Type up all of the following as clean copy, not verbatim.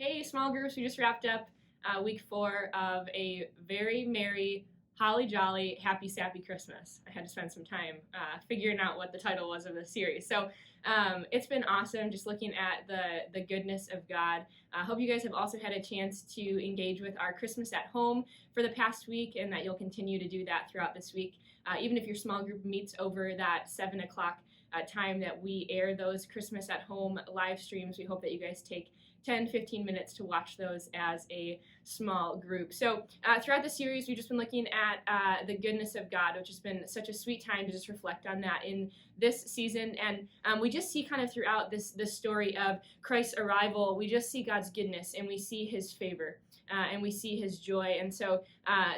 Hey, small groups, we just wrapped up week 4 of a very merry, holly jolly, happy, sappy Christmas. I had to spend some time figuring out what the title was of the series. So it's been awesome just looking at the goodness of God. I hope you guys have also had a chance to engage with our Christmas at home for the past week and that you'll continue to do that throughout this week. Even if your small group meets over that 7 o'clock time that we air those Christmas at home live streams, we hope that you guys take 10-15 minutes to watch those as a small group. So throughout the series, we've just been looking at the goodness of God, which has been such a sweet time to just reflect on that in this season. And we just see kind of throughout this story of Christ's arrival, we just see God's goodness and we see his favor. And we see his joy. And so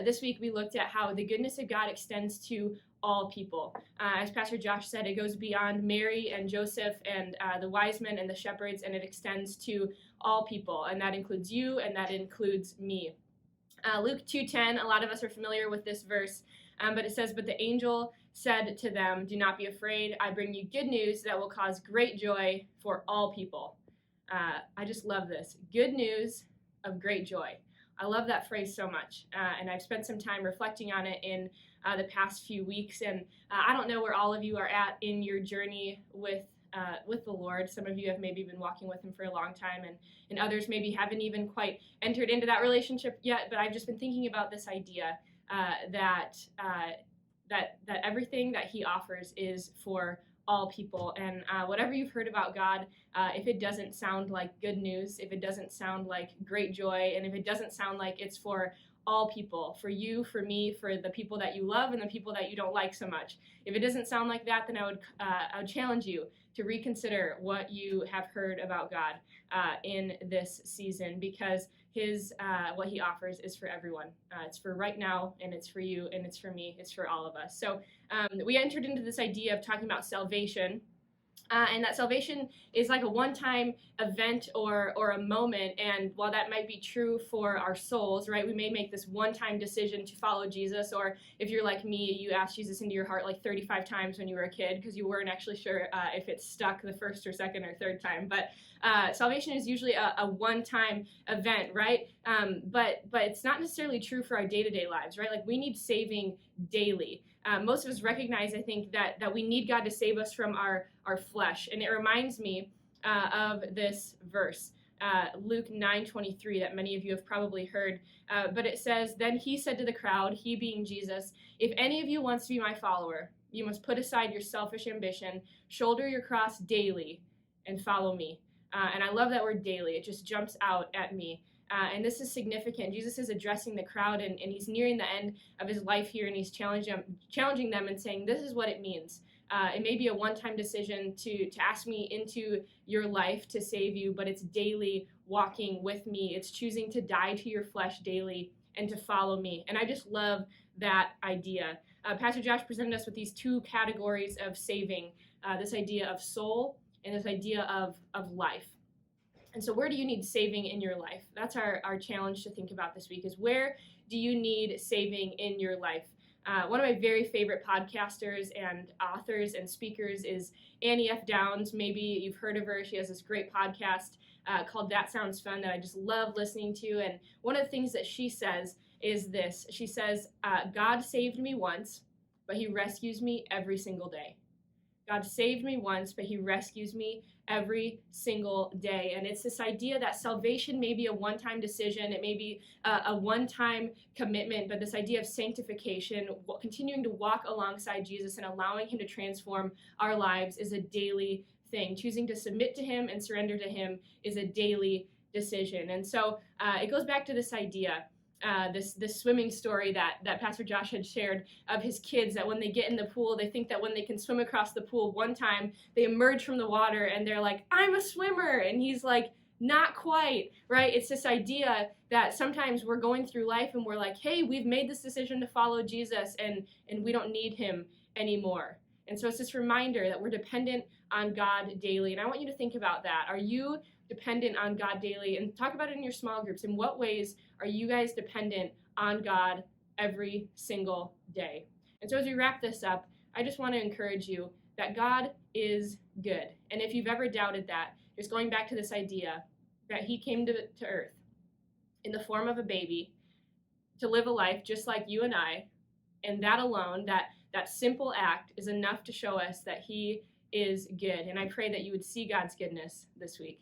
this week we looked at how the goodness of God extends to all people. As Pastor Josh said, it goes beyond Mary and Joseph and the wise men and the shepherds, and it extends to all people, and that includes you, and that includes me. Luke 2:10, a lot of us are familiar with this verse, but it says, "But the angel said to them, 'Do not be afraid. I bring you good news that will cause great joy for all people.'" I just love this. Good news of great joy. I love that phrase so much, and I've spent some time reflecting on it in the past few weeks. And I don't know where all of you are at in your journey with the Lord. Some of you have maybe been walking with him for a long time, and others maybe haven't even quite entered into that relationship yet. But I've just been thinking about this idea that everything that he offers is for all people. And whatever you've heard about God, if it doesn't sound like good news, if it doesn't sound like great joy, and if it doesn't sound like it's for all people, for you, for me, for the people that you love and the people that you don't like so much, if it doesn't sound like that, then I would challenge you to reconsider what you have heard about God in this season, because what he offers is for everyone. It's for right now, and it's for you, and it's for me, it's for all of us. So we entered into this idea of talking about salvation. And that salvation is like a one-time event or a moment. And while that might be true for our souls, right, we may make this one-time decision to follow Jesus. Or if you're like me, you asked Jesus into your heart like 35 times when you were a kid because you weren't actually sure if it stuck the first or second or third time. But salvation is usually a one-time event, right? But it's not necessarily true for our day-to-day lives, right? Like we need saving daily. Most of us recognize, I think, that we need God to save us from our flesh. And it reminds me of this verse, Luke 9:23, that many of you have probably heard. But it says, "Then he said to the crowd," he being Jesus, "If any of you wants to be my follower, you must put aside your selfish ambition, shoulder your cross daily, and follow me." And I love that word daily. It just jumps out at me. And this is significant. Jesus is addressing the crowd, and he's nearing the end of his life here, and he's challenging them and saying, this is what it means. It may be a one-time decision to ask me into your life to save you, but it's daily walking with me. It's choosing to die to your flesh daily and to follow me. And I just love that idea. Pastor Josh presented us with these two categories of saving, this idea of soul and this idea of life. And so where do you need saving in your life? That's our challenge to think about this week, is where do you need saving in your life? One of my very favorite podcasters and authors and speakers is Annie F. Downs. Maybe you've heard of her. She has this great podcast called That Sounds Fun that I just love listening to. And one of the things that she says is this. She says, God saved me once, but he rescues me every single day. God saved me once, but he rescues me every single day. And it's this idea that salvation may be a one-time decision. It may be a one-time commitment, but this idea of sanctification, continuing to walk alongside Jesus and allowing him to transform our lives, is a daily thing. Choosing to submit to him and surrender to him is a daily decision. And so it goes back to this idea, this swimming story that Pastor Josh had shared of his kids, that when they get in the pool, they think that when they can swim across the pool one time, they emerge from the water and they're like, I'm a swimmer. And he's like, not quite, right? It's this idea that sometimes we're going through life and we're like, hey, we've made this decision to follow Jesus and we don't need him anymore. And so it's this reminder that we're dependent on God daily. And I want you to think about that. Are you dependent on God daily? And talk about it in your small groups. In what ways are you guys dependent on God every single day? And so as we wrap this up, I just want to encourage you that God is good. And if you've ever doubted that, just going back to this idea that he came to earth in the form of a baby to live a life just like you and I. And that alone, that simple act is enough to show us that he is good. And I pray that you would see God's goodness this week.